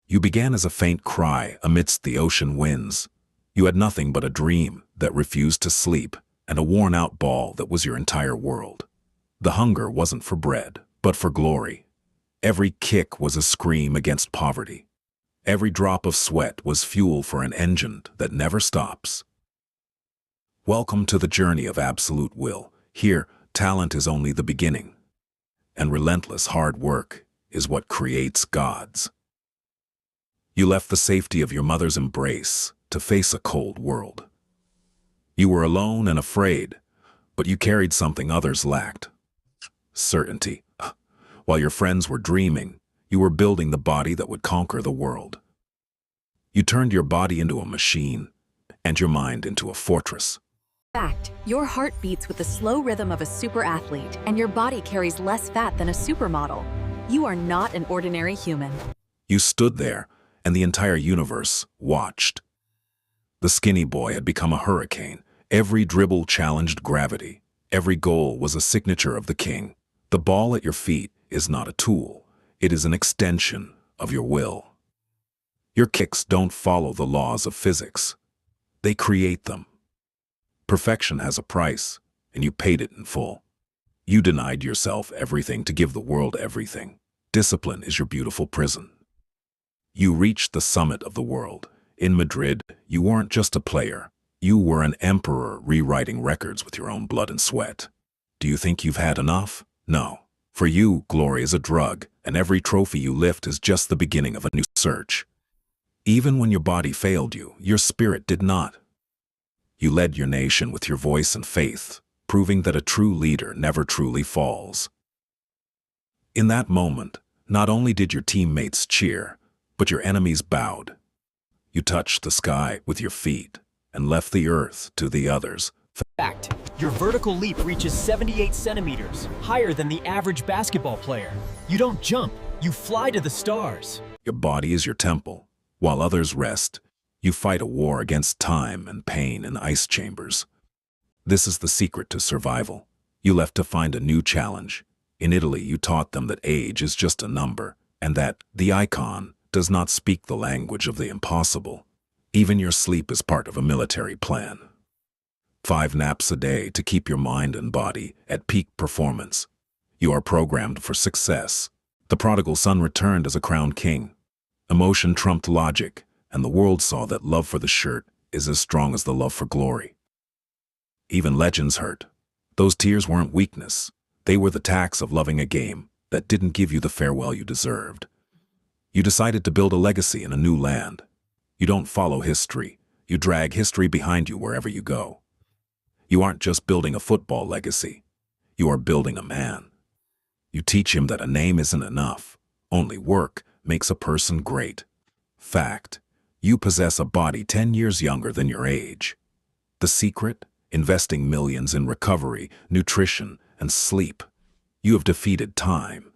You began as a faint cry amidst the ocean winds. You had nothing but a dream that refused to sleep and a worn-out ball that was your entire world. The hunger wasn't for bread, but for glory. Every kick was a scream against poverty. Every drop of sweat was fuel for an engine that never stops. Welcome to the journey of absolute will. Here, talent is only the beginning, and relentless hard work is what creates gods. You left the safety of your mother's embrace to face a cold world. You were alone and afraid, but you carried something others lacked: certainty. While your friends were dreaming, you were building the body that would conquer the world. You turned your body into a machine and your mind into a fortress. Fact, your heart beats with the slow rhythm of a super athlete, and your body carries less fat than a supermodel. You are not an ordinary human. You stood there, and the entire universe watched. The skinny boy had become a hurricane. Every dribble challenged gravity. Every goal was a signature of the king. The ball at your feet is not a tool. It is an extension of your will. Your kicks don't follow the laws of physics. They create them. Perfection has a price, and you paid it in full. You denied yourself everything to give the world everything. Discipline is your beautiful prison. You reached the summit of the world. In Madrid, you weren't just a player. You were an emperor rewriting records with your own blood and sweat. Do you think you've had enough? No. For you, glory is a drug, and every trophy you lift is just the beginning of a new search. Even when your body failed you, your spirit did not. You led your nation with your voice and faith, proving that a true leader never truly falls. In that moment, not only did your teammates cheer, but your enemies bowed. You touched the sky with your feet and left the earth to the others. Fact, your vertical leap reaches 78 centimeters, higher than the average basketball player. You don't jump, you fly to the stars. Your body is your temple. While others rest, you fight a war against time and pain in ice chambers. This is the secret to survival. You left to find a new challenge. In Italy, you taught them that age is just a number, and that the icon does not speak the language of the impossible. Even your sleep is part of a military plan. 5 naps a day to keep your mind and body at peak performance. You are programmed for success. The prodigal son returned as a crowned king. Emotion trumped logic, and the world saw that love for the shirt is as strong as the love for glory. Even legends hurt. Those tears weren't weakness. They were the tax of loving a game that didn't give you the farewell you deserved. You decided to build a legacy in a new land. You don't follow history. You drag history behind you wherever you go. You aren't just building a football legacy. You are building a man. You teach him that a name isn't enough. Only work makes a person great. Fact, you possess a body 10 years younger than your age. The secret? Investing millions in recovery, nutrition, and sleep. You have defeated time.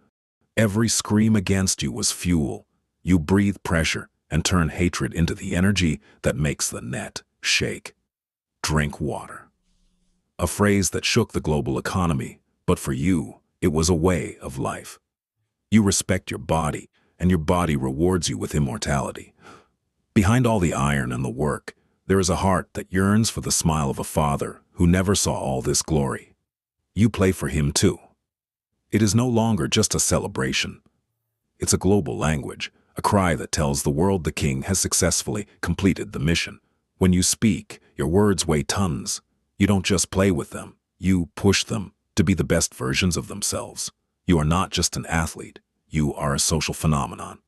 Every scream against you was fuel. You breathe pressure and turn hatred into the energy that makes the net shake. Drink water. A phrase that shook the global economy, but for you, it was a way of life. You respect your body, and your body rewards you with immortality. Behind all the iron and the work, there is a heart that yearns for the smile of a father who never saw all this glory. You play for him too. It is no longer just a celebration. It's a global language, a cry that tells the world the king has successfully completed the mission. When you speak, your words weigh tons. You don't just play with them, you push them to be the best versions of themselves. You are not just an athlete, you are a social phenomenon.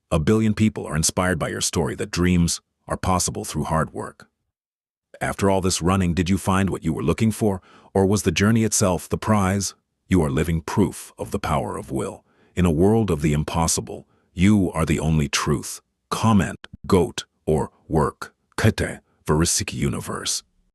1 billion people are inspired by your story that dreams are possible through hard work. After all this running, did you find what you were looking for, or was the journey itself the prize? You are living proof of the power of will. In a world of the impossible, you are the only truth. Comment, GOAT, or work. Kete, Varysia universe.